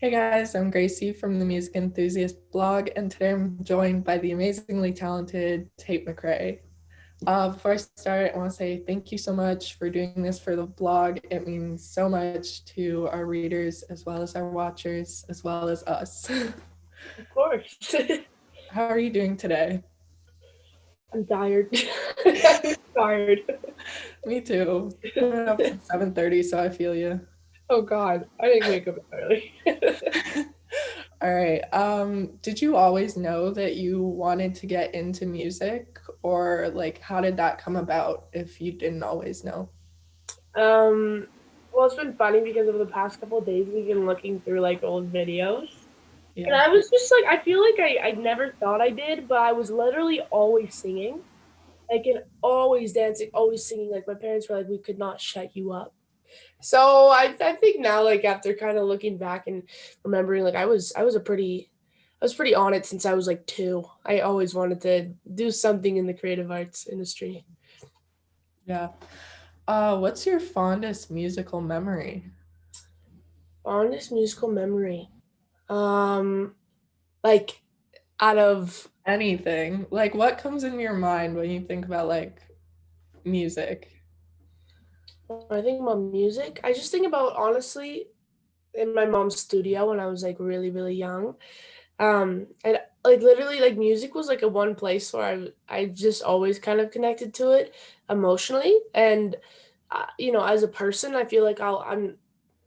Hey guys, I'm Gracie from the Music Enthusiast blog, and today I'm joined by the amazingly talented Tate McRae. Before I start, I want to say thank you so much for doing this for the blog. It means so much to our readers, as well as our watchers, as well as us. Of course. How are you doing today? I'm tired. I'm tired. Me too. I've been up since 7:30, so I feel you. Oh God, I didn't wake up early. All right. Did you always know that you wanted to get into music, or like how did that come about if you didn't always know? um, well, it's been funny because over the past couple of days we've been looking through like old videos, and Yeah. I was just like, I feel like I never thought I did, but I was literally always singing, like and always dancing, always singing. Like my parents were like, we could not shut you up. So I think now like after kind of looking back and remembering like I was pretty on it since I was like 2. I always wanted to do something in the creative arts industry. Yeah. What's your fondest musical memory? Fondest musical memory. Um like out of Anything. Like what comes in your mind when you think about like music? when I think about music, I just think about honestly in my mom's studio when I was like really really young. And like literally like music was like a one place where I just always kind of connected to it emotionally and as a person I feel like I'm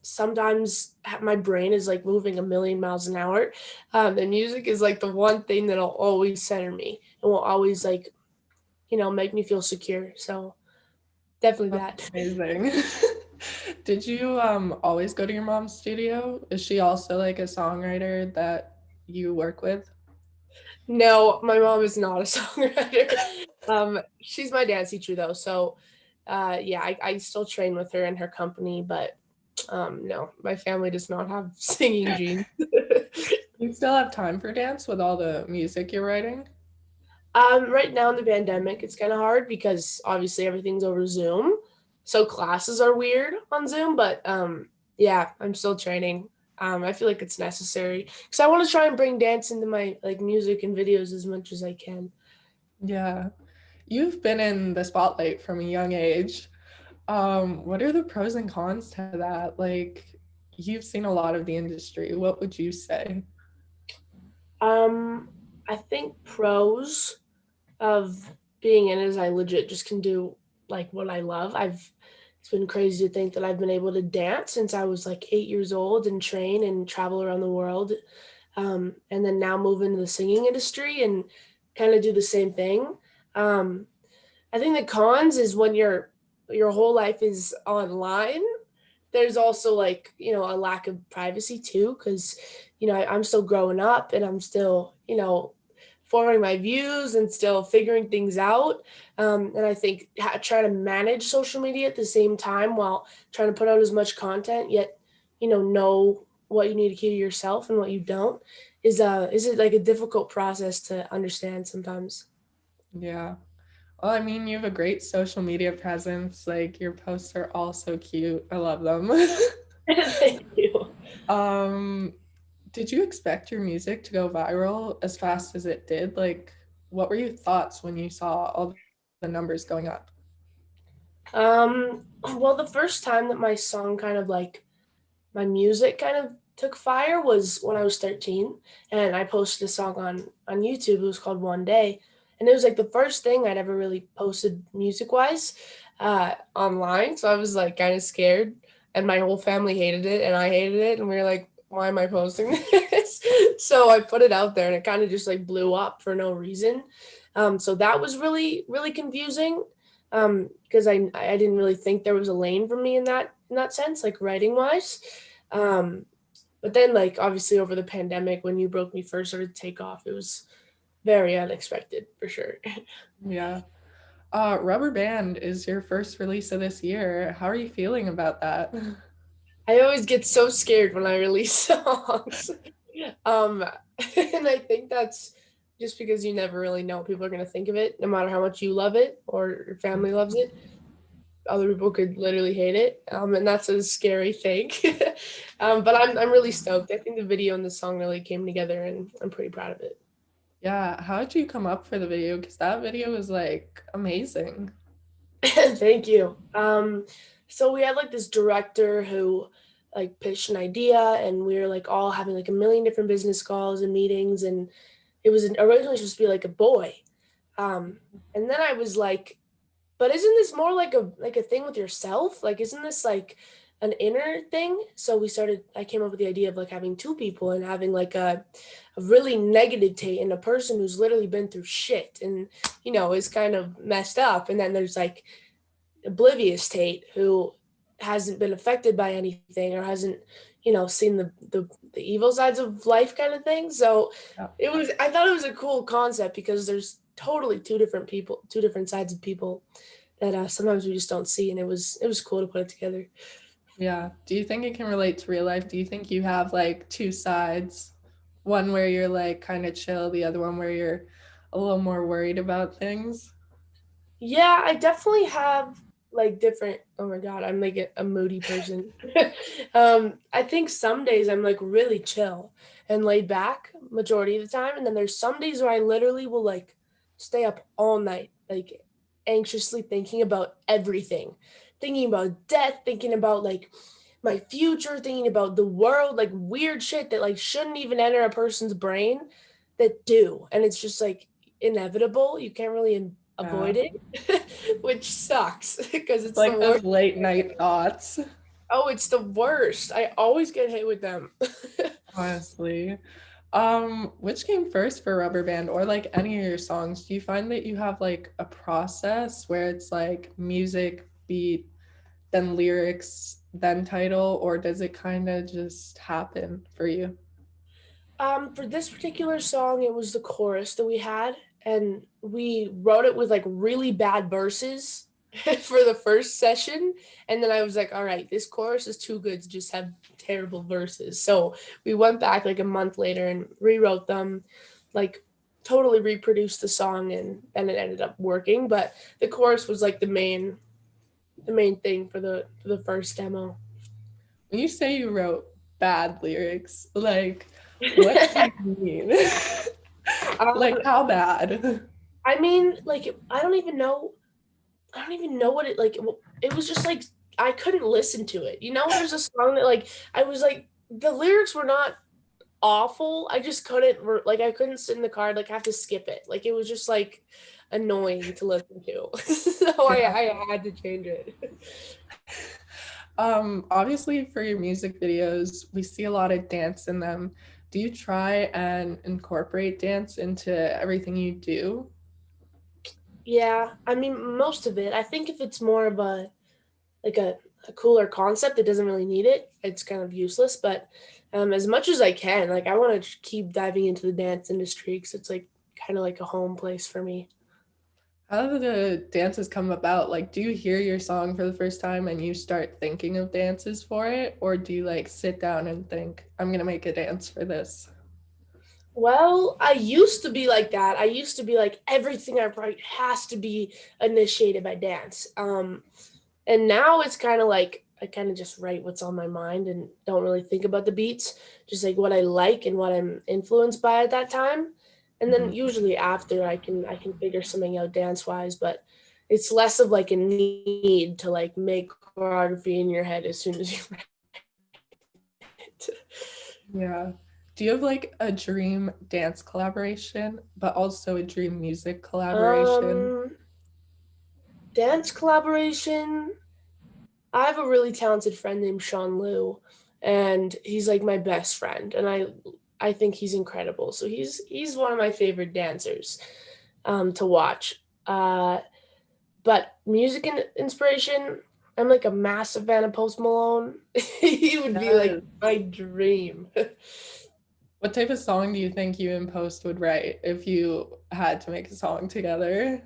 sometimes my brain is like moving a million miles an hour, and music is like the one thing that'll always center me and will always like make me feel secure, so definitely That's that. amazing. Did you always go to your mom's studio? Is she also like a songwriter that you work with? No, my mom is not a songwriter. She's my dance teacher though, so yeah, I still train with her in her company, but no, my family does not have singing genes. You still have time for dance with all the music you're writing? Right now in the pandemic, it's kind of hard because obviously everything's over Zoom, so classes are weird on Zoom. But yeah, I'm still training. I feel like it's necessary because I want to try and bring dance into my like music and videos as much as I can. Yeah. You've been in the spotlight from a young age. What are the pros and cons to that? Like, you've seen a lot of the industry. What would you say? Um, I think pros of being in it is I legit just can do like what I love. It's been crazy to think that I've been able to dance since I was like 8 years old and train and travel around the world. And then now move into the singing industry and kind of do the same thing. Um, I think the cons is when your whole life is online. There's also like a lack of privacy too, because I'm still growing up and I'm still forming my views and still figuring things out. And I think trying to manage social media at the same time while trying to put out as much content, yet know what you need to keep to yourself and what you don't is it like a difficult process to understand sometimes. Yeah. Well, I mean, you have a great social media presence. Like, your posts are all so cute. I love them. Thank you. Um, did you expect your music to go viral as fast as it did? Like, what were your thoughts when you saw all the numbers going up? Well, the first time that my song kind of like my music kind of took fire was when I was 13 and I posted a song on YouTube. It was called One Day. And it was like the first thing I'd ever really posted music wise online. So I was like kind of scared and my whole family hated it and I hated it. And we were like, why am I posting this? So I put it out there and it kind of just like blew up for no reason. So that was really, really confusing because I didn't really think there was a lane for me in that sense, like writing wise. Um, but then, like, obviously, over the pandemic, when You Broke Me first started to take off, it was very unexpected for sure. Yeah. Rubberband is your first release of this year. How are you feeling about that? I always get so scared when I release songs. um, and I think that's just because you never really know what people are going to think of it, no matter how much you love it or your family loves it. other people could literally hate it, and that's a scary thing. But I'm really stoked. I think the video and the song really came together, and I'm pretty proud of it. Yeah, how did you come up for the video? Because that video was like amazing. Thank you. So we had like this director who like pitched an idea, and we were like all having like a million different business calls and meetings, and it was originally supposed to be like a boy. And then I was like, but isn't this more like a thing with yourself? Like, isn't this like an inner thing? So I came up with the idea of like having two people and having like a really negative Tate and a person who's literally been through shit and, is kind of messed up. And then there's like oblivious Tate who hasn't been affected by anything or hasn't, seen the evil sides of life kind of thing. So Yeah. I thought it was a cool concept because there's totally two different sides of people that sometimes we just don't see, and it was cool to put it together. Yeah. Do you think it can relate to real life? Do you think you have like two sides? One where you're like kind of chill, the other one where you're a little more worried about things? Yeah, I definitely have like different. Oh my god, I'm like a moody person. I think some days I'm like really chill and laid back majority of the time, and then there's some days where I literally will like stay up all night, like anxiously thinking about everything, thinking about death, thinking about like my future, thinking about the world, like weird shit that like shouldn't even enter a person's brain that do, and it's just like inevitable. You can't really Yeah. avoid it, which sucks because it's the Like worst. those late night thoughts, Oh, it's the worst. I always get hit with them. honestly. Which came first for Rubber Band or like any of your songs? Do you find that you have like a process where it's like music, beat, then lyrics, then title, or does it kind of just happen for you? For this particular song, it was the chorus that we had, and we wrote it with like really bad verses for the first session. And then I was like, all right, this chorus is too good to just have terrible verses. So we went back like a month later and rewrote them, like totally reproduced the song, and then it ended up working. But the chorus was like the main thing for the first demo. When you say you wrote bad lyrics, like what do you mean? um, Like how bad? I mean, like I don't even know what it like. It was just like I couldn't listen to it. When there's a song that like I was like the lyrics were not awful. I just couldn't like I couldn't sit in the car like have to skip it. Like it was just like annoying to listen to. So Yeah. I had to change it. Obviously for your music videos, we see a lot of dance in them. Do you try and incorporate dance into everything you do? Yeah, I mean most of it. I think if it's more of a like a cooler concept that doesn't really need it, it's kind of useless. But as much as I can, like I want to keep diving into the dance industry because it's like kind of like a home place for me. How do the dances come about? Like, do you hear your song for the first time and you start thinking of dances for it? Or do you like sit down and think, I'm gonna make a dance for this? Well, I used to be like that. I used to be like everything I write has to be initiated by dance. And now it's kind of like I kind of just write what's on my mind and don't really think about the beats, just like what I like and what I'm influenced by at that time. And then Mhm. usually after I can figure something out dance wise, but it's less of like a need to like make choreography in your head as soon as you write it. Yeah. Do you have like a dream dance collaboration, but also a dream music collaboration? Um, Dance collaboration. I have a really talented friend named Sean Liu, and he's like my best friend, and I think he's incredible. So he's one of my favorite dancers to watch. But music and inspiration, I'm like a massive fan of Post Malone. He would be like Yes. my dream. What type of song do you think you and Post would write if you had to make a song together?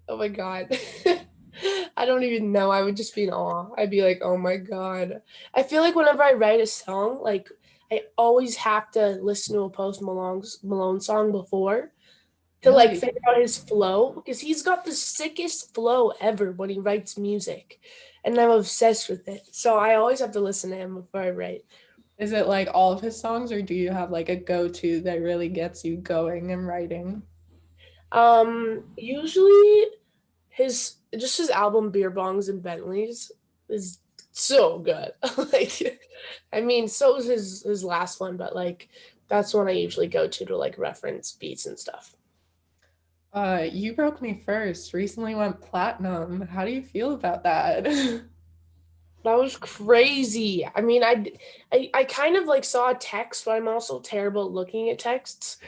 Oh my god. I don't even know. I would just be in awe. I'd be like, oh my god. I feel like whenever I write a song, like I always have to listen to a Post Malone song before to like Really? figure out his flow because he's got the sickest flow ever when he writes music. and I'm obsessed with it. So I always have to listen to him before I write. Is it like all of his songs, or do you have like a go-to that really gets you going and writing? Usually his album Beer Bongs and Bentleys is so good. Like, I mean, so is his last one, but like that's one I usually go to like reference beats and stuff. You Broke Me First recently went platinum. How do you feel about that? That was crazy. I mean, I kind of like saw a text, but I'm also terrible at looking at texts.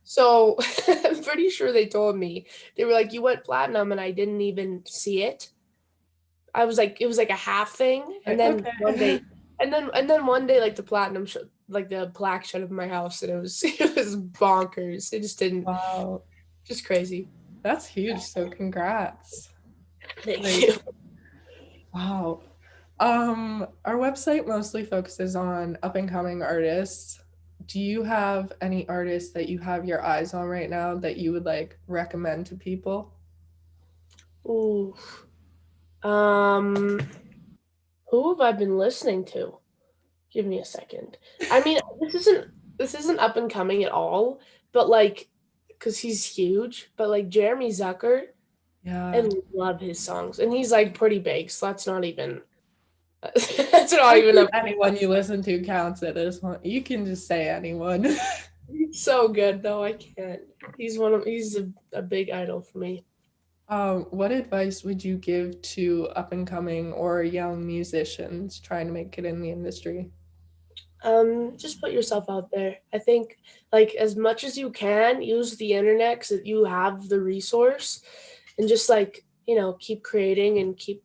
So I'm pretty sure they told me. They were like, you went platinum, and I didn't even see it. I was like, it was like a half thing, and then one Okay. day, and then one day, like the platinum, like the plaque showed up in my house, and it was it was bonkers. It just didn't, Wow, just crazy. that's huge. So congrats. Thank Like, you. wow. Our website mostly focuses on up and coming artists. Do you have any artists that you have your eyes on right now that you would like recommend to people? Ooh. Um, who have I been listening to? Give me a second. I mean, this isn't up and coming at all, but like, because he's huge. But like Jeremy Zucker, Yeah. I love his songs, and he's like pretty big, so that's not even that's not I even think a anyone you listen to counts at this one. You can just say anyone. He's so good though. I can't. He's a big idol for me. What advice would you give to up and coming or young musicians trying to make it in the industry? Just put yourself out there. I think like as much as you can, use the internet because you have the resource, and just like keep creating and keep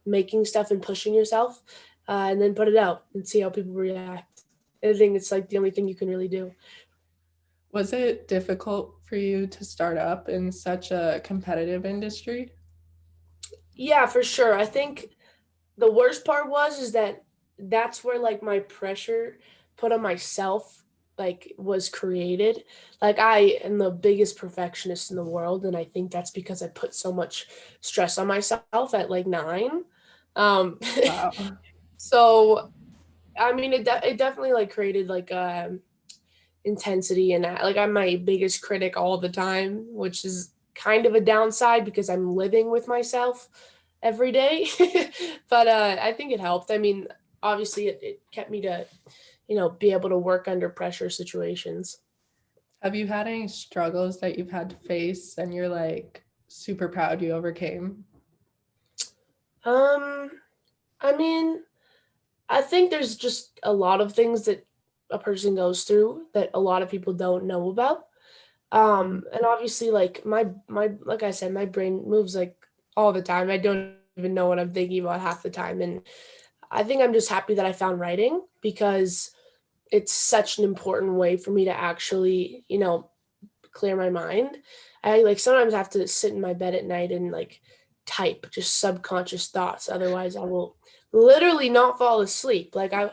making stuff and pushing yourself, and then put it out and see how people react. I think it's like the only thing you can really do. Was it difficult for you to start up in such a competitive industry? Yeah, for sure. I think the worst part was is that that's where like my pressure put on myself like was created. Like I am the biggest perfectionist in the world, and I think that's because I put so much stress on myself at like 9. Um Wow. so I mean it definitely like created like intensity, and like I'm my biggest critic all the time, which is kind of a downside because I'm living with myself every day. But I think it helped. I mean, obviously it kept me to, be able to work under pressure situations. Have you had any struggles that you've had to face and you're like super proud you overcame? Um, I mean, I think there's just a lot of things that a person goes through that a lot of people don't know about. Mm. And obviously like my like I said, my brain moves like all the time. I don't even know what I'm thinking about half the time. And I think I'm just happy that I found writing because it's such an important way for me to actually, clear my mind. I like sometimes have to sit in my bed at night and like type just subconscious thoughts. Otherwise, I will literally not fall asleep. Like I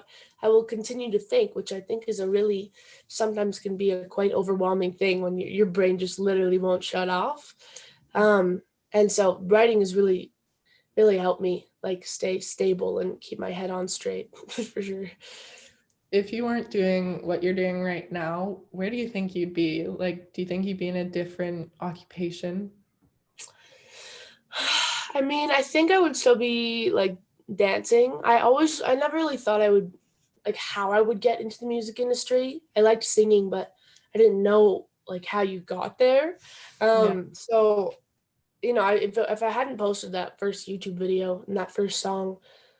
will continue to think, which I think is a really sometimes can be a quite overwhelming thing when your brain just literally won't shut off. Um, and so writing has really helped me like stay stable and keep my head on straight for sure. If you weren't doing what you're doing right now, where do you think you'd be? Like, do you think you'd be in a different occupation? I mean, I think I would still be like dancing. I never really thought I would like how I would get into the music industry. I liked singing, but I didn't know like how you got there. Yeah. So if I hadn't posted that first YouTube video and that first song,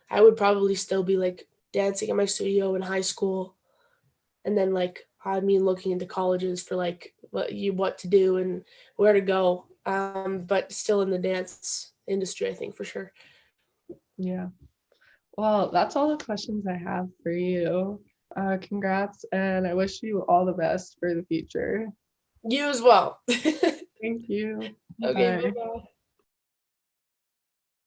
I would probably still be like dancing in my studio in high school, and then like I mean looking into colleges for like what to do and where to go. But still in the dance industry, I think for sure. Yeah. Well, that's all the questions I have for you. Congrats, and I wish you all the best for the future. You as well. Thank you. Okay, bye Bye. bye.